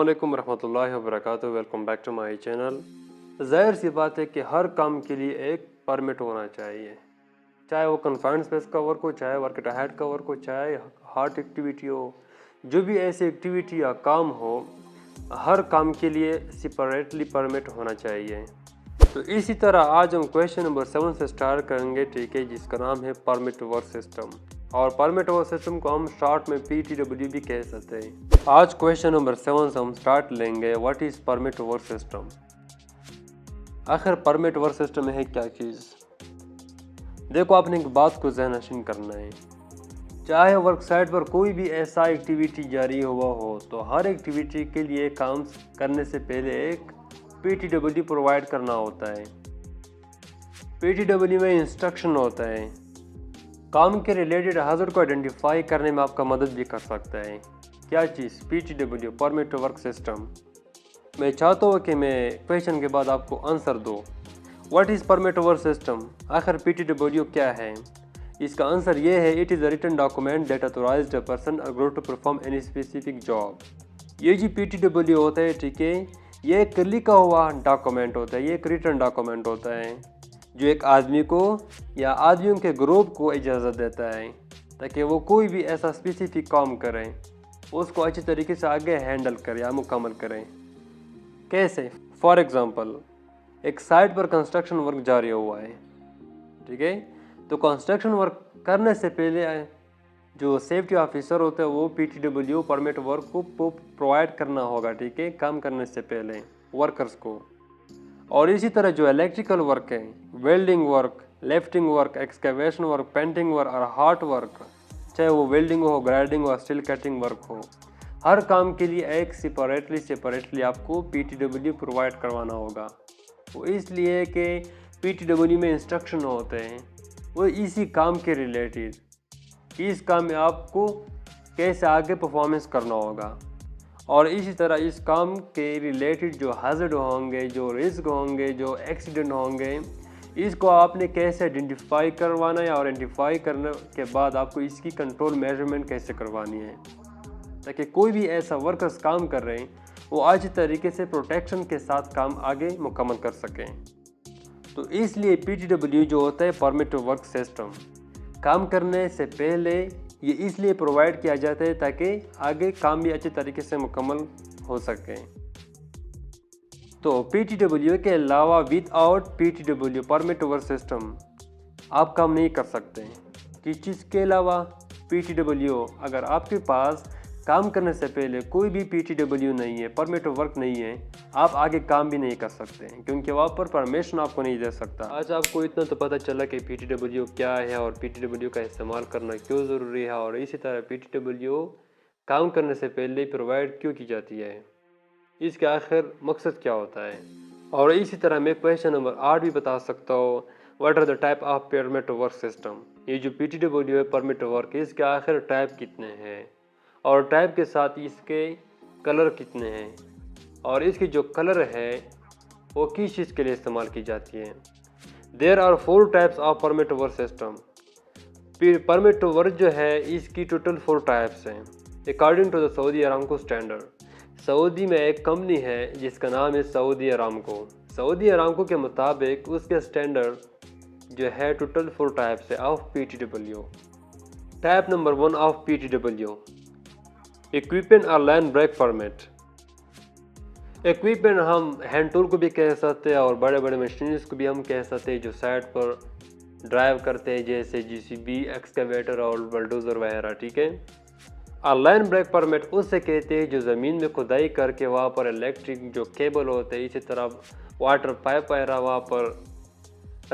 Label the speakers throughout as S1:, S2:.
S1: अस्सलामुअलैकुम रहमतुल्लाहि वबरकातुहू। Welcome back to my channel. ज़ाहिर सी बात है कि हर काम के लिए एक परमिट होना चाहिए, चाहे वो कन्फाइंड स्पेस का वर्क हो, चाहे वर्क एट हेड का वर्क हो, चाहे हार्ट एक्टिविटी हो, जो भी ऐसी एक्टिविटी या काम हो, हर काम के लिए सेपरेटली परमिट होना चाहिए। तो इसी तरह आज हम क्वेश्चन नंबर 7 से स्टार्ट करेंगे, ठीक है, जिसका नाम है परमिट वर्क सिस्टम। और परमिट वर्क सिस्टम को हम शॉर्ट में PTW भी कह सकते हैं। आज क्वेश्चन नंबर 7 से हम स्टार्ट लेंगे, what is permit work system. आखिर परमिट वर्क सिस्टम है क्या चीज़। देखो, आपने एक बात को ज़हन नशीन करना है, चाहे वर्क साइट पर कोई भी ऐसा एक्टिविटी जारी हुआ हो, तो हर एक्टिविटी के लिए काम करने से पहले एक PTW प्रोवाइड करना होता है। PTW में इंस्ट्रक्शन होता है, काम के रिलेटेड हाजिर को आइडेंटिफाई करने में आपका मदद भी कर सकता है। क्या चीज़? PTW, permit work system. मैं चाहता हूँ कि मैं क्वेश्चन के बाद आपको आंसर दो, what is permit work system. आखिर PTW क्या है? इसका आंसर ये है, it is a written document that authorized a person और group to perform any specific job. ये जो PTW होता है, ठीक है, ये एक लिखा हुआ डॉक्यूमेंट होता है, ये एक रिटन डॉक्यूमेंट होता है जो एक आदमी को या आदमियों के ग्रुप को इजाज़त देता है ताकि वो कोई भी ऐसा स्पेसिफिक काम करें, उसको अच्छी तरीके से आगे हैंडल करें या मुकम्मल करें। कैसे? फॉर एग्ज़ाम्पल, एक साइट पर कंस्ट्रक्शन वर्क जारी हुआ है, ठीक है, तो कंस्ट्रक्शन वर्क करने से पहले जो सेफ्टी ऑफिसर होता है वो PTW परमिट वर्क को प्रोवाइड करना होगा, ठीक है, काम करने से पहले वर्कर्स को। और इसी तरह जो इलेक्ट्रिकल वर्क है, welding work, lifting work, excavation work, painting work और हार्ट वर्क, चाहे वो वेल्डिंग हो, ग्राइंडिंग हो, स्टील कटिंग वर्क हो, हर काम के लिए एक सेपरेटली आपको PTW प्रोवाइड करवाना होगा। वो इसलिए कि PTW में इंस्ट्रक्शन होते हैं वो इसी काम के रिलेटेड, इस काम में आपको कैसे आगे परफॉर्मेंस करना होगा, और इसी तरह इस काम के रिलेटेड जो हाजिर होंगे, जो रिस्क होंगे, जो एक्सीडेंट होंगे, इसको आपने कैसे आइडेंटिफाई करवाना है और आइडेंटिफाई करने के बाद आपको इसकी कंट्रोल मेजरमेंट कैसे करवानी है ताकि कोई भी ऐसा वर्कर्स काम कर रहे हैं वो अच्छी तरीके से प्रोटेक्शन के साथ काम आगे मुकम्मल कर सकें। तो इसलिए PTW जो होता है परमिट वर्क सिस्टम, काम करने से पहले ये इसलिए प्रोवाइड किया जाता है ताकि आगे काम भी अच्छे तरीके से मुकम्मल हो सके। तो PTW के अलावा without PTW permit work system आप काम नहीं कर सकते। किस चीज़ के अलावा? PTW। अगर आपके पास काम करने से पहले कोई भी PTW नहीं है, परमिट वर्क नहीं है, आप आगे काम भी नहीं कर सकते क्योंकि वहाँ पर परमिशन आपको नहीं दे सकता। आज आपको इतना तो पता चला कि PTW क्या है और PTW का इस्तेमाल करना क्यों ज़रूरी है, और इसी तरह PTW काम करने से पहले प्रोवाइड क्यों की जाती है, इसका आखिर मकसद क्या होता है। और इसी तरह मैं क्वेश्चन नंबर 8 भी बता सकता हूँ, what are the type of permit work system. ये जो PTW है परमिट वर्क, इसके आखिर टाइप कितने हैं और टाइप के साथ इसके कलर कितने हैं, और इसकी जो कलर है वो किस चीज़ के लिए इस्तेमाल की जाती है। There are 4 types of permit work system. Permit work जो है इसकी टोटल 4 टाइप्स हैं according to the Saudi Aramco standard. Saudi में एक कंपनी है जिसका नाम है सऊदी अरामको। सऊदी अरामको के मुताबिक उसके स्टैंडर्ड जो है टोटल 4 टाइप्स है of PTW। Type number 1 of PTW, equipment और लैंड ब्रेक परमिट। इक्विपमेंट हम हैंड टूल को भी कह सकते हैं और बड़े बड़े मशीनरीज को भी हम कह सकते हैं जो साइट पर ड्राइव करते हैं, जैसे JCB, एक्सकेवेटर और बल्डोज़र वगैरह, ठीक है। और लैंड ब्रेक परमिट उससे कहते हैं जो ज़मीन में खुदाई करके वहाँ पर इलेक्ट्रिक जो केबल होते हैं, इसी तरह वाटर पाइप वगैरह वहाँ पर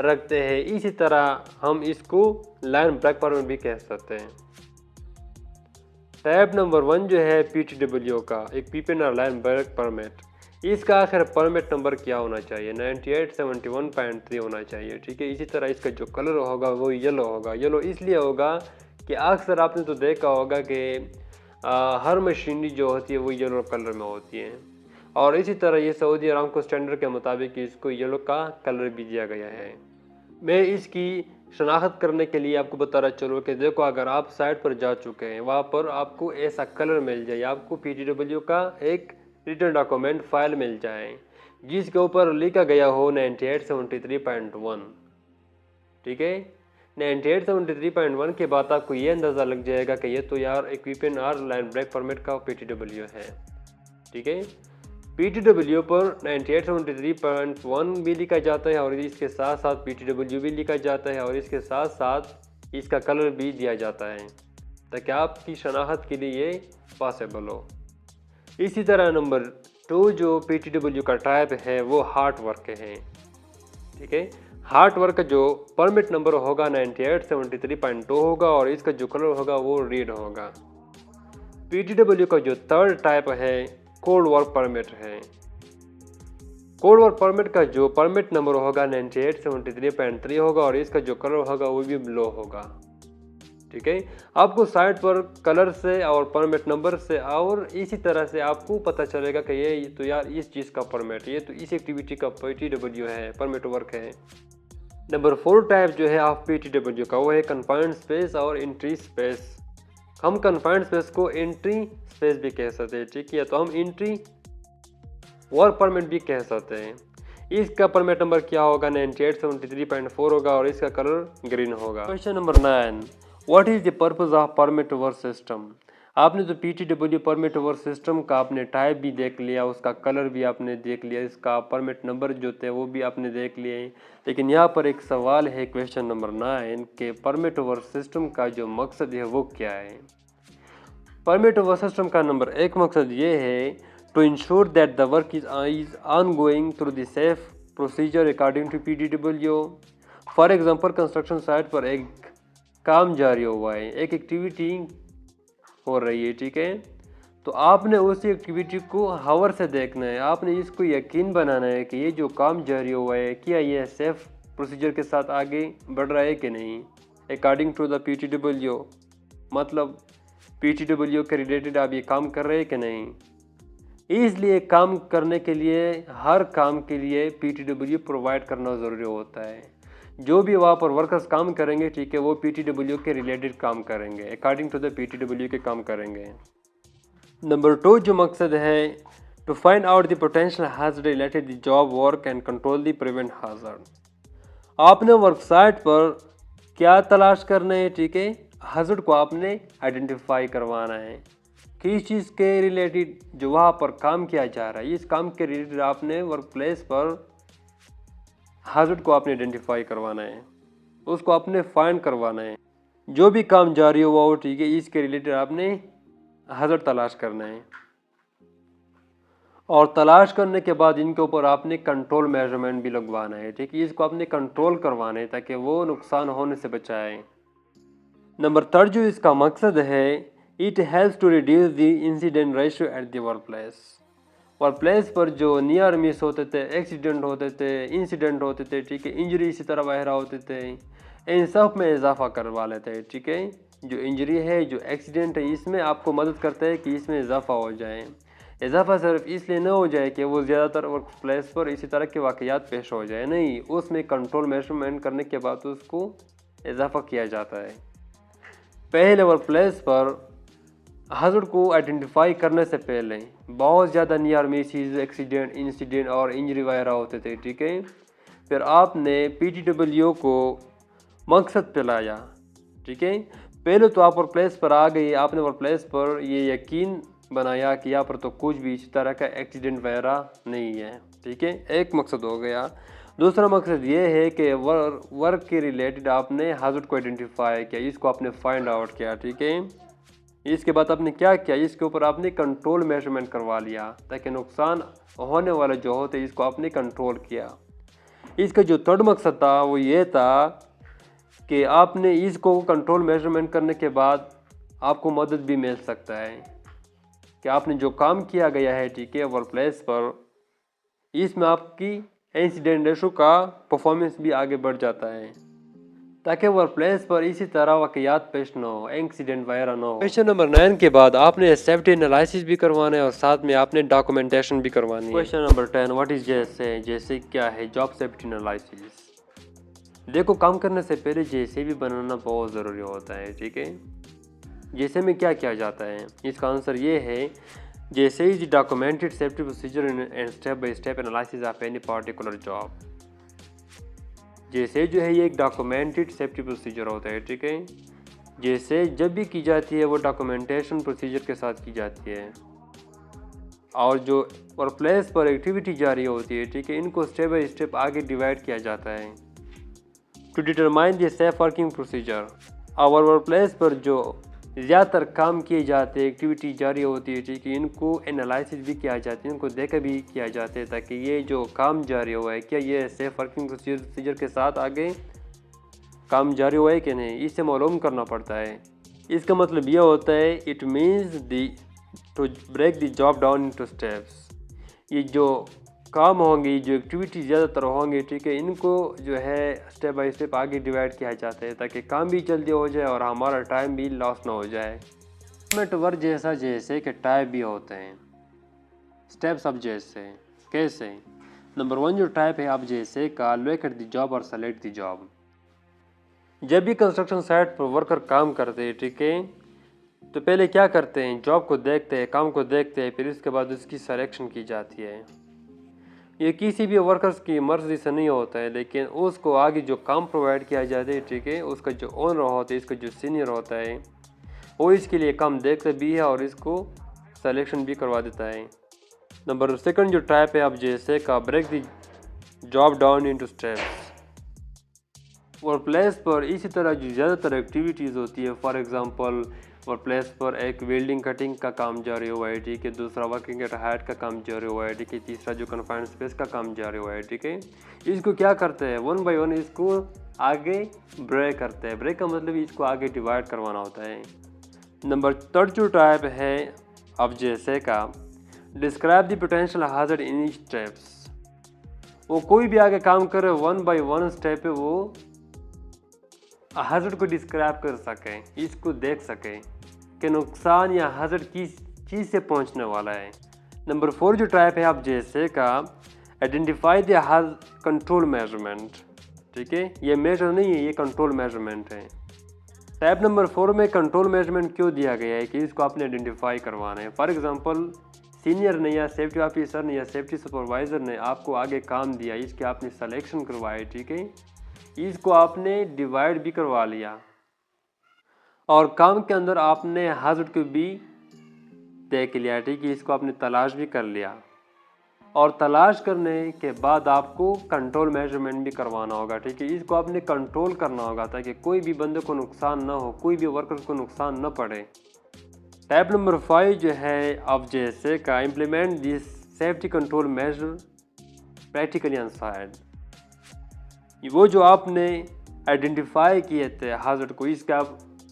S1: रखते हैं, इसी तरह हम इसको लैंड ब्रेक परमिट भी कह सकते हैं। टाइप नंबर 1 जो है PTW का, इक्विपमेंट और लैंड ब्रेक परमिट, इसका आखिर परमिट नंबर क्या होना चाहिए? 9871.3 होना चाहिए, ठीक है। इसी तरह इसका जो कलर होगा वो येलो होगा। येलो इसलिए होगा कि अक्सर आपने तो देखा होगा कि हर मशीनरी जो होती है वो येलो कलर में होती है, और इसी तरह ये सऊदी अरामको स्टैंडर्ड के मुताबिक इसको येलो का कलर भी दिया गया है। मैं इसकी शनाख्त करने के लिए आपको बताना चलूँ कि देखो, अगर आप साइट पर जा चुके हैं, वहाँ पर आपको ऐसा कलर मिल जाए, आपको PTW का एक रिटर्न डॉक्यूमेंट फाइल मिल जाए जिसके ऊपर लिखा गया हो 9873.1। ठीक है, 9873.1 के बाद आपको ये अंदाज़ा लग जाएगा कि ये तो यार इक्विपमेंट और लैंड ब्रेक परमिट का PTW है। ठीक है, PTW पर 9873.1 भी लिखा जाता है और इसके साथ साथ PTW भी लिखा जाता है और इसके साथ साथ इसका कलर भी दिया जाता है ताकि आपकी शनाख्त के लिए ये पॉसिबल हो। इसी तरह नंबर 2 जो PTW का टाइप है वो हार्ड वर्क है। ठीक है, हार्ड वर्क का जो परमिट नंबर होगा 9873.2 होगा और इसका जो कलर होगा वो रेड होगा। PTW का जो थर्ड टाइप है कोल्ड वर्क परमिट है। कोल्ड वर्क परमिट का जो परमिट नंबर होगा 9873.3 होगा और इसका जो कलर होगा वो भी ब्लू होगा। ठीक है, आपको साइट पर कलर से और परमिट नंबर से और इसी तरह से आपको पता चलेगा कि ये तो यार इस चीज़ का परमिट, ये तो इस एक्टिविटी का PTW है, परमिट वर्क है। नंबर 4 टाइप जो है ऑफ PTW का वो है कन्फाइंड स्पेस और एंट्री स्पेस। हम कन्फाइंड स्पेस को एंट्री स्पेस भी कह सकते हैं। ठीक है, तो हम एंट्री वर्क परमिट भी कह सकते हैं। इसका परमिट नंबर क्या होगा 9873.4 होगा और इसका कलर ग्रीन होगा। Question number 9, what is the purpose of permit work system. आपने तो PTW परमिट वर्क सिस्टम का आपने टाइप भी देख लिया, उसका कलर भी आपने देख लिया, इसका परमिट नंबर जो थे वो भी आपने देख लिए। लेकिन यहाँ पर एक सवाल है क्वेश्चन नंबर 9 के परमिट वर्क सिस्टम का जो मकसद है वो क्या है। परमिट वर्क सिस्टम का नंबर 1 मकसद ये है to ensure that the work is ongoing through the safe procedure according to PTW। For example construction site पर एक काम जारी हुआ है, एक एक्टिविटी हो रही है। ठीक है, तो आपने उस एक्टिविटी को हवर से देखना है, आपने इसको यकीन बनाना है कि ये जो काम जारी हुआ है क्या ये सेफ प्रोसीजर के साथ आगे बढ़ रहा है कि नहीं अकॉर्डिंग टू द PTW। मतलब PTW के रिलेटेड आप ये काम कर रहे हैं कि नहीं। इसलिए काम करने के लिए हर काम के लिए PTW प्रोवाइड करना ज़रूरी होता है। जो भी वहाँ पर वर्कर्स काम करेंगे, ठीक है, वो PTW के रिलेटेड काम करेंगे, अकॉर्डिंग टू द PTW के काम करेंगे। नंबर 2 जो मकसद है to find out the potential hazard related the job work and control the prevent hazard. आपने वर्क साइट पर क्या तलाश करना है, ठीक है, हैज़र्ड को आपने आइडेंटिफाई करवाना है। किस चीज़ के रिलेटेड जो वहाँ पर काम किया जा रहा है, इस काम के रिलेटेड आपने वर्क प्लेस पर हैज़र्ड को आपने आइडेंटिफाई करवाना है, उसको आपने फाइंड करवाना है। जो भी काम जारी हुआ हो, ठीक है, इसके रिलेटेड आपने हैज़र्ड तलाश करना है और तलाश करने के बाद इनके ऊपर आपने कंट्रोल मेजरमेंट भी लगवाना है। ठीक है, इसको आपने कंट्रोल करवाना है ताकि वो नुकसान होने से बचाए। नंबर 3 जो इसका मकसद है it helps to reduce the incident ratio at the work place. Work place पर जो नियर मिस होते थे, एक्सीडेंट होते थे, इंसिडेंट होते थे, ठीक है, इंजरी इसी तरह वगैरह होते थे, इन सब में इजाफा करवा लेते हैं। ठीक है, जो इंजरी है, जो एक्सीडेंट है, इसमें आपको मदद करता है कि इसमें इजाफा हो जाए। इजाफा सिर्फ इसलिए न हो जाए कि वो ज़्यादातर वर्क प्लेस पर इसी तरह के वाक़यात पेश हो जाए, नहीं, उसमें कंट्रोल मेजरमेंट करने के बाद उसको इजाफा किया जाता है। पहले वर्क प्लेस पर हैज़र्ड को आइडेंटिफाई करने से पहले बहुत ज़्यादा नियर मिसेस, एक्सीडेंट, इंसिडेंट और इंजरी वगैरह होते थे। ठीक है, फिर आपने PTW को मकसद पे लाया। ठीक है, पहले तो आप वर्क प्लेस पर आ गए, आपने वर्क प्लेस पर ये यकीन बनाया कि यहाँ पर तो कुछ भी इस तरह का एक्सीडेंट वगैरह नहीं है। ठीक है, एक मकसद हो गया। दूसरा मकसद ये है कि वर्क के रिलेटेड आपने हैज़र्ड को आइडेंटिफाई किया, इसको आपने फाइंड आउट किया। ठीक है, इसके बाद आपने क्या किया, इसके ऊपर आपने कंट्रोल मेजरमेंट करवा लिया ताकि नुकसान होने वाले जो होते इसको आपने कंट्रोल किया। इसका जो थर्ड मकसद था वो ये था कि आपने इसको कंट्रोल मेजरमेंट करने के बाद आपको मदद भी मिल सकता है कि आपने जो काम किया गया है, ठीक है, वर्क प्लेस पर, इसमें आपकी इंसिडेंट रेशो का परफॉर्मेंस भी आगे बढ़ जाता है ताकि वर्क प्लेस पर इसी तरह वाक़यात पेश न हो, एक्सीडेंट वगैरह न हो। क्वेश्चन नंबर 9 के बाद आपने सेफ्टी एनालिसिस भी करवाना है और साथ में आपने डॉक्यूमेंटेशन भी करवानी है। क्वेश्चन नंबर 10 व्हाट इज जैसे क्या है जॉब सेफ्टी एनालिसिस। देखो, काम करने से पहले जैसे भी बनाना बहुत ज़रूरी होता है। ठीक है, जैसे में क्या किया जाता है, इसका आंसर ये है जैसे ही documented safety procedure and step by step analysis of any particular job. जैसे जो है ये एक डॉक्यूमेंटेड सेफ्टी प्रोसीजर होता है, ठीक है। जैसे जब भी की जाती है वो डॉक्यूमेंटेशन प्रोसीजर के साथ की जाती है, और जो वर्क प्लेस पर एक्टिविटी जारी होती है, ठीक है, इनको स्टेप बाय स्टेप आगे डिवाइड किया जाता है to determine the safe working procedure. और वर्क प्लेस पर जो ज़्यादातर काम किए जाते हैं, एक्टिविटी जारी होती है, ठीक है, इनको एनालिसिस भी किया जाता है, इनको देखा भी किया जाता है ताकि ये जो काम जारी हुआ है क्या ये सेफ वर्किंग प्रोसीजर के साथ आगे काम जारी हुआ है कि नहीं, इसे मालूम करना पड़ता है। इसका मतलब यह होता है it means the to break the job down into steps. ये जो काम होंगे, जो एक्टिविटी ज़्यादातर होंगे, ठीक है, इनको जो है स्टेप बाय स्टेप आगे डिवाइड किया जाता है ताकि काम भी जल्दी हो जाए और हमारा टाइम भी लॉस ना हो जाए। वर्क जैसा जैसे कि टाइप भी होते हैं, स्टेप्स अब जैसे कैसे। नंबर 1 जो टाइप है अब जैसे का लोकेट द जॉब और सेलेक्ट द जॉब। जब भी कंस्ट्रक्शन साइट पर वर्कर काम करते हैं, ठीक है, तो पहले क्या करते हैं, जॉब को देखते हैं, काम को देखते हैं, फिर उसके बाद उसकी सिलेक्शन की जाती है। ये किसी भी वर्कर्स की मर्जी से नहीं होता है, लेकिन उसको आगे जो काम प्रोवाइड किया जाता है, ठीक है, उसका जो ओनर होता है, इसका जो सीनियर होता है, वो इसके लिए काम देखता भी है और इसको सिलेक्शन भी करवा देता है। नंबर 2 जो टाइप है अब जैसे का break the job down into steps. Work place पर इसी तरह जो ज़्यादातर एक्टिविटीज़ होती है, फॉर एग्जांपल वर्क प्लेस पर एक वेल्डिंग कटिंग का काम जारी हुआ है, ठीक है, दूसरा वर्किंग एट हाइट का काम जारी हुआ है, ठीक है, तीसरा जो कन्फाइंड स्पेस का काम जारी हुआ है, ठीक है। इसको क्या करते हैं, 1 बाय 1 इसको आगे ब्रेक करते हैं। ब्रेक का मतलब इसको आगे डिवाइड करवाना होता है। नंबर 3 जो टाइप है अब जैसे का डिस्क्राइब द पोटेंशियल हाजर इन स्टेप्स। वो कोई भी आगे काम करे 1 बाय 1 स्टेप पे वो हाजर को डिस्क्राइब कर सके, इसको देख सके कि नुकसान या हाजर किस चीज़ से पहुंचने वाला है। नंबर 4 जो टाइप है आप जैसे का आइडेंटिफाई द कंट्रोल मेजरमेंट, ठीक है, ये मेजर नहीं है, ये कंट्रोल मेजरमेंट है। टाइप नंबर 4 में कंट्रोल मेजरमेंट क्यों दिया गया है कि इसको आपने आइडेंटिफाई करवाना है। फॉर एग्जांपल सीनियर ने या सेफ्टी ऑफिसर ने या सेफ्टी सुपरवाइज़र ने आपको आगे काम दिया, इसके आपने सिलेक्शन करवाए, ठीक है, इसको आपने डिवाइड भी करवा लिया और काम के अंदर आपने हाजर को भी देख लिया, ठीक है, इसको आपने तलाश भी कर लिया और तलाश करने के बाद आपको कंट्रोल मेजरमेंट भी करवाना होगा, ठीक है, इसको आपने कंट्रोल करना होगा ताकि कोई भी बंदे को नुकसान ना हो, कोई भी वर्कर को नुकसान न पड़े। टाइप नंबर 5 जो है अब जैसे का implement this safety control measure practically on site. वो जो आपने आइडेंटिफाई किए थे हाजर को, इसके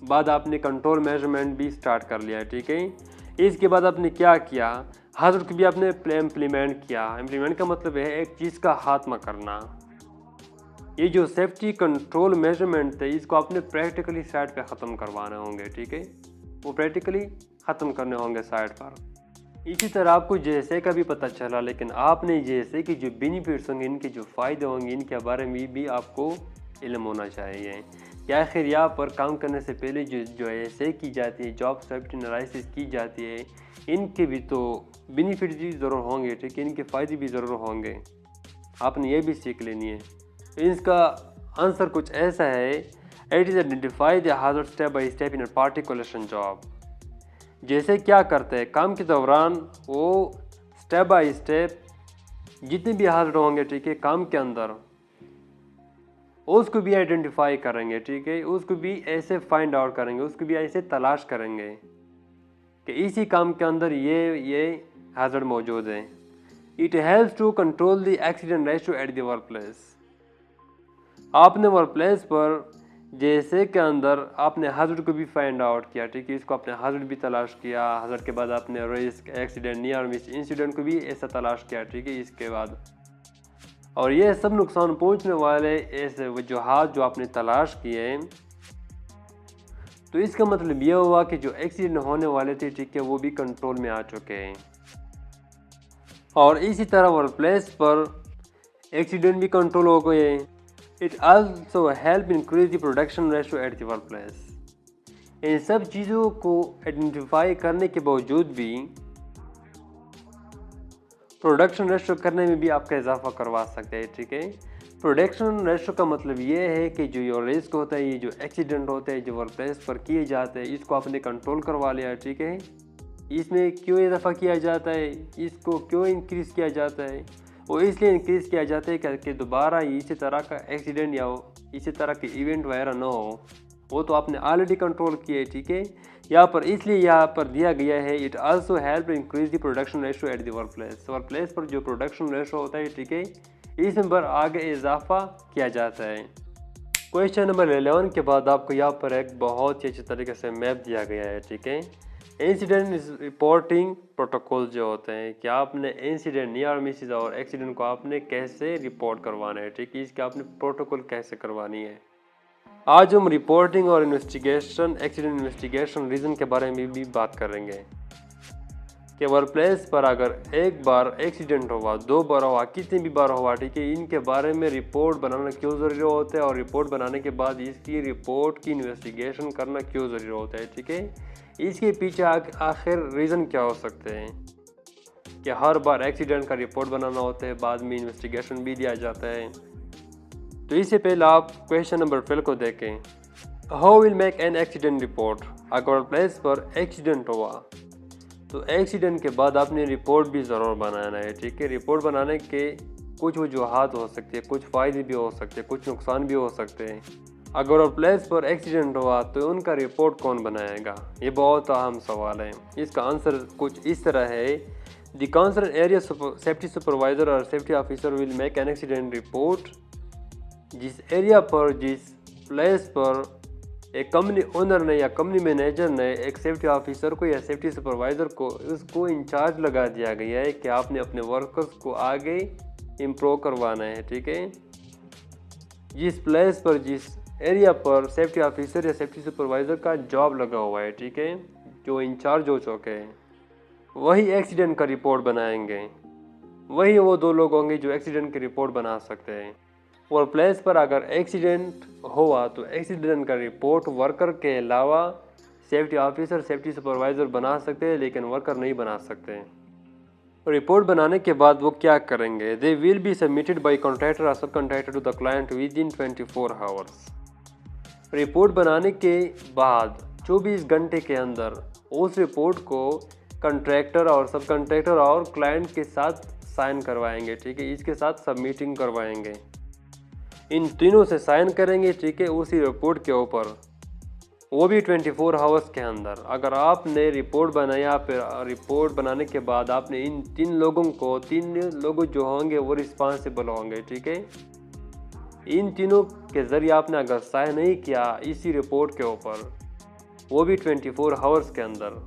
S1: बाद आपने कंट्रोल मेजरमेंट भी स्टार्ट कर लिया, ठीक है। इसके बाद आपने क्या किया, हाजर को भी आपने इम्प्लीमेंट किया। इम्प्लीमेंट का मतलब है एक चीज़ का खात्मा करना। ये जो सेफ्टी कंट्रोल मेजरमेंट थे इसको आपने प्रैक्टिकली साइट पे ख़त्म करवाने होंगे, ठीक है, वो प्रैक्टिकली ख़त्म करने होंगे साइट पर। इसी तरह आपको जैसे का भी पता चला, लेकिन आपने जैसे कि जो बेनिफिट्स होंगे, इनके जो फ़ायदे होंगे, इनके बारे में भी आपको इल्म होना चाहिए कि आखिर यहाँ पर काम करने से पहले जो ऐसे की जाती है, जॉब सेफ्टी एनालिसिस की जाती है, इनके भी तो बेनिफिट्स भी ज़रूर होंगे, ठीक है, इनके फ़ायदे भी ज़रूर होंगे, आपने ये भी सीख लेनी है। तो इसका आंसर कुछ ऐसा है, इट इज़ आइडेंटिफाई द हाजर step by step in a particular job. जैसे क्या करते हैं काम के दौरान वो स्टेप बाय स्टेप जितने भी हाजर होंगे, ठीक है, काम के अंदर उसको भी आइडेंटिफाई करेंगे, ठीक है, उसको भी ऐसे फाइंड आउट करेंगे, उसको भी ऐसे तलाश करेंगे कि इसी काम के अंदर ये हाजर मौजूद है। It helps to control the accident ratio at the work place. आपने वर्क प्लेस पर जैसे के अंदर आपने हाजर को भी फाइंड आउट किया, ठीक है, इसको आपने हाजर भी तलाश किया, हाजर के बाद आपने risk, accident, near miss incident को भी ऐसा तलाश किया, ठीक है, इसके बाद, और ये सब नुकसान पहुंचने वाले ऐसे वजूहात जो आपने तलाश किए, तो इसका मतलब ये हुआ कि जो एक्सीडेंट होने वाले थे, ठीक है, वो भी कंट्रोल में आ चुके हैं। और इसी तरह वर्क प्लेस पर एक्सीडेंट भी कंट्रोल हो गए। It also help increase the production ratio at the work place. इन सब चीज़ों को आइडेंटिफाई करने के बावजूद भी प्रोडक्शन रेशो करने में भी आपका इजाफा करवा सकते हैं, ठीक है। प्रोडक्शन रेशो का मतलब ये है कि जो ये रिस्क होता है, ये जो एक्सीडेंट होते हैं जो वर्क प्लेस पर किए जाते हैं, इसको आपने कंट्रोल करवा लिया, ठीक है। इसमें क्यों इजाफा किया जाता है, इसको क्यों इंक्रीज़ किया जाता है, वो इसलिए इंक्रीज़ किया जाता है कि दोबारा इसी तरह का एक्सीडेंट या इसी तरह के इवेंट वगैरह ना हो, वो तो आपने ऑलरेडी कंट्रोल किया है, ठीक है। यहाँ पर इसलिए यहाँ पर दिया गया है, it also help increase the production ratio eight the work place पर जो प्रोडक्शन रेशो होता है, ठीक है, इसमें पर आगे इजाफा किया जाता है। क्वेश्चन नंबर 11 के बाद आपको यहाँ पर एक बहुत ही अच्छे तरीके से मैप दिया गया है, ठीक है। इंसिडेंट रिपोर्टिंग प्रोटोकॉल जो होते हैं कि आपने इंसिडेंट नियर मिसेस और एक्सीडेंट को आपने कैसे रिपोर्ट करवाना है, ठीक है, इसके आपने प्रोटोकॉल कैसे करवानी है। आज हम रिपोर्टिंग और इन्वेस्टिगेशन, एक्सीडेंट इन्वेस्टिगेशन रीज़न के बारे में भी बात करेंगे कि वर्क प्लेस पर अगर एक बार एक्सीडेंट हुआ, 2 बार हुआ, कितनी भी बार हुआ, ठीक है, इनके बारे में रिपोर्ट बनाना क्यों ज़रूरी होता है और रिपोर्ट बनाने के बाद इसकी रिपोर्ट की इन्वेस्टिगेशन करना क्यों ज़रूरी होता है, ठीक है। इसके पीछे आखिर रीज़न क्या हो सकते हैं कि हर बार एक्सीडेंट का रिपोर्ट बनाना होता है, बाद में इन्वेस्टिगेशन भी दिया जाता है। तो इससे पहले आप क्वेश्चन नंबर 12 को देखें। How will make an accident report. अगर प्लेस पर एक्सीडेंट हुआ तो एक्सीडेंट के बाद आपने रिपोर्ट भी ज़रूर बनाना है, ठीक है। रिपोर्ट बनाने के कुछ वजूहात हो सकती है, कुछ फ़ायदे भी हो सकते हैं, कुछ नुकसान भी हो सकते हैं। अगर प्लेस पर एक्सीडेंट हुआ तो उनका रिपोर्ट कौन बनाएगा, ये बहुत अहम सवाल है। इसका आंसर कुछ इस तरह है, the concern area safety supervisor और safety officer will make an accident report. जिस एरिया पर, जिस प्लेस पर एक कंपनी ओनर ने या कंपनी मैनेजर ने एक सेफ्टी ऑफिसर को या सेफ्टी सुपरवाइज़र को उसको इंचार्ज लगा दिया गया है कि आपने अपने वर्कर्स को आगे इम्प्रूव करवाना है, ठीक है। जिस प्लेस पर, जिस एरिया पर सेफ्टी ऑफिसर या सेफ्टी सुपरवाइज़र का जॉब लगा हुआ है, ठीक है, जो इंचार्ज हो चुके हैं, वही एक्सीडेंट का रिपोर्ट बनाएंगे। वही वो 2 लोग होंगे जो एक्सीडेंट की रिपोर्ट बना सकते हैं। और प्लेस पर अगर एक्सीडेंट हुआ तो एक्सीडेंट का रिपोर्ट वर्कर के अलावा सेफ्टी ऑफिसर, सेफ्टी सुपरवाइज़र बना सकते हैं, लेकिन वर्कर नहीं बना सकते। रिपोर्ट बनाने के बाद वो क्या करेंगे, they will be submitted by contractor और sub contractor to the client within 24 hours. Report बनाने के बाद 24 घंटे के अंदर उस रिपोर्ट को कॉन्ट्रैक्टर और सब कॉन्ट्रैक्टर और क्लाइंट के साथ साइन करवाएंगे, ठीक है, इसके साथ सबमिटिंग करवाएंगे। इन तीनों से साइन करेंगे, ठीक है, उसी रिपोर्ट के ऊपर, वो भी 24 आवर्स के अंदर। अगर आपने रिपोर्ट बनाया, फिर रिपोर्ट बनाने के बाद आपने इन 3 लोगों को, 3 लोग जो होंगे वो रिस्पॉन्सिबल होंगे, ठीक है, इन तीनों के ज़रिए आपने अगर साइन नहीं किया इसी रिपोर्ट के ऊपर, वो भी 24 आवर्स के अंदर,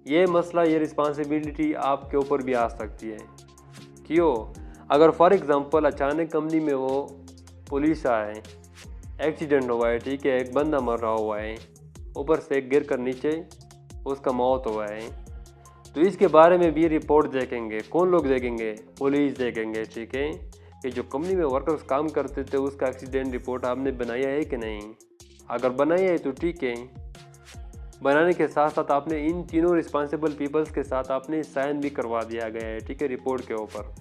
S1: ये मसला, ये रिस्पॉन्सिबिलिटी आपके ऊपर भी आ सकती है। क्यों? अगर फॉर एग्ज़ाम्पल अचानक कंपनी में वो पुलिस आए, एक्सीडेंट हुआ है, ठीक है, एक बंदा मर रहा हुआ है, ऊपर से गिर कर नीचे उसका मौत हुआ है, तो इसके बारे में भी रिपोर्ट देखेंगे। कौन लोग देखेंगे? पुलिस देखेंगे, ठीक है, कि जो कंपनी में वर्कर्स काम करते थे उसका एक्सीडेंट रिपोर्ट आपने बनाया है कि नहीं। अगर बनाया है तो ठीक है, बनाने के साथ साथ आपने इन तीनों रिस्पॉन्सिबल पीपल्स के साथ आपने साइन भी करवा दिया गया है, ठीक है, रिपोर्ट के ऊपर।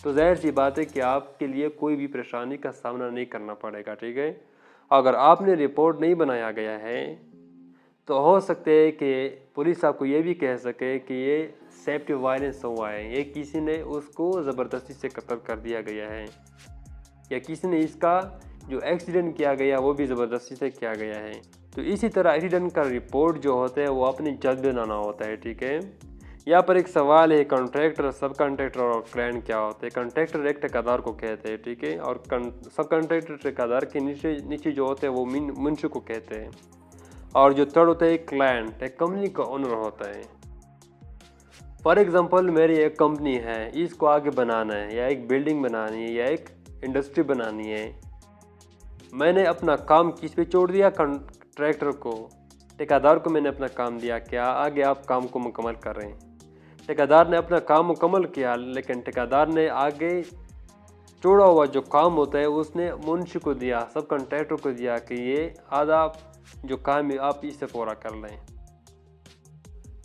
S1: तो जाहिर सी बात है कि आपके लिए कोई भी परेशानी का सामना नहीं करना पड़ेगा, ठीक है। अगर आपने रिपोर्ट नहीं बनाया गया है तो हो सकते है कि पुलिस आपको ये भी कह सके कि ये सेफ्टी वायलेंस हुआ है, ये किसी ने उसको ज़बरदस्ती से कत्ल कर दिया गया है, या किसी ने इसका जो एक्सीडेंट किया गया वो भी ज़बरदस्ती से किया गया है। तो इसी तरह एक्सीडेंट का रिपोर्ट जो होता है वो अपनी जल्द बनाना होता है, ठीक है। यहाँ पर एक सवाल है, कॉन्ट्रैक्टर, सब कॉन्ट्रैक्टर और क्लाइंट क्या होते हैं। कॉन्ट्रैक्टर एक ठेकेदार को कहते हैं, ठीक है, और सब कॉन्ट्रैक्टर ठेकेदार के नीचे जो होते हैं वो मुंशी को कहते हैं, और जो थर्ड होता है क्लाइंट, एक कंपनी का ओनर होता है। फॉर एग्जांपल मेरी एक कंपनी है, इसको आगे बनाना है, या एक बिल्डिंग बनानी है, या एक इंडस्ट्री बनानी है। मैंने अपना काम किस पे छोड़ दिया? कॉन्ट्रैक्टर को, ठेकेदार को मैंने अपना काम दिया, क्या आगे आप काम को मुकम्मल कर रहे हैं। ठेकेदार ने अपना काम मुकम्मल किया, लेकिन ठेकेदार ने आगे छोड़ा हुआ जो काम होता है उसने मुंशी को दिया, सब कॉन्ट्रैक्टर को दिया कि ये आधा जो काम है आप इससे पूरा कर लें।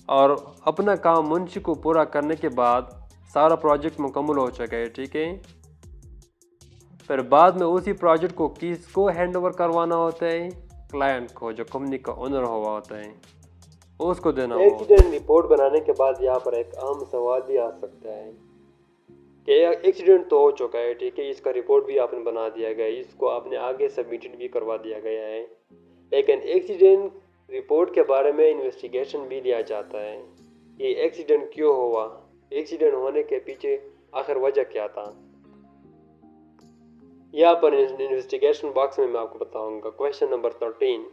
S1: और अपना काम मुंशी को पूरा करने के बाद सारा प्रोजेक्ट मुकम्मल हो चुका है, ठीक है। फिर बाद में उसी प्रोजेक्ट को किसको हैंड ओवर करवाना होता है? क्लाइंट को, जो कंपनी का ओनर हुआ होता है, उसको देना होगा। एक्सीडेंट रिपोर्ट बनाने के बाद यहाँ पर एक अहम सवाल भी आ सकता है कि एक्सीडेंट तो हो चुका है, ठीक है, इसका रिपोर्ट भी आपने बना दिया गया है, इसको आपने आगे सबमिटेड भी करवा दिया गया है, लेकिन एक्सीडेंट रिपोर्ट के बारे में इन्वेस्टिगेशन भी लिया जाता है। ये एक्सीडेंट क्यों हुआ, एक्सीडेंट होने के पीछे आखिर वजह क्या था, यहाँ पर इन्वेस्टिगेशन बॉक्स में मैं आपको बताऊंगा। Question number 13,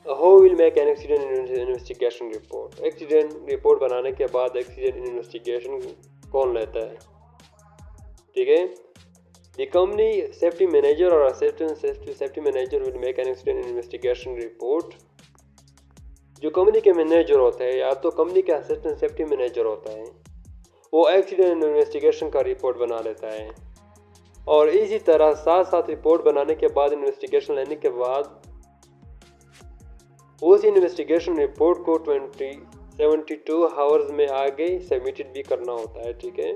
S1: how will make an accident investigation report. Accident report बनाने के बाद एक्सीडेंट इन्वेस्टिगेशन कौन लेता है, ठीक है। द कंपनी सेफ्टी मैनेजर और safety manager will make an accident investigation report. जो कंपनी के मैनेजर होता है या तो कंपनी का असिस्टेंट सेफ्टी मैनेजर होता है, वो एक्सीडेंट इन्वेस्टिगेशन का रिपोर्ट बना लेता है। और इसी तरह साथ साथ रिपोर्ट बनाने के बाद, इन्वेस्टिगेशन लेने के बाद, उस इन्वेस्टिगेशन रिपोर्ट को 72 आवर्स में आगे सबमिटेड भी करना होता है, ठीक है।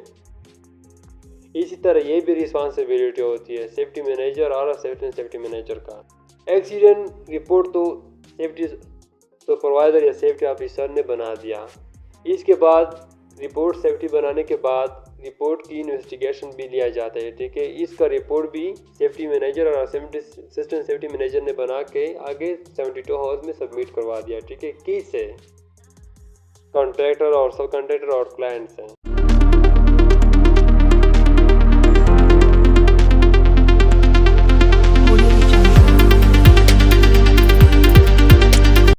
S1: इसी तरह ये भी रिस्पॉन्सिबिलिटी होती है सेफ्टी मैनेजर और असिस्टेंट सेफ्टी मैनेजर का। एक्सीडेंट रिपोर्ट तो सेफ्टी सुपरवाइजर या सेफ्टी ऑफिसर ने बना दिया, इसके बाद रिपोर्ट सेफ्टी बनाने के बाद रिपोर्ट की इन्वेस्टिगेशन भी लिया जाता है, ठीक है। इसका रिपोर्ट भी सेफ्टी मैनेजर और असिस्टेंट सेफ्टी मैनेजर ने बना के आगे 72 आवर्स में सबमिट करवा दिया, ठीक है। किससे? कॉन्ट्रैक्टर और सब कॉन्ट्रैक्टर और क्लाइंट से।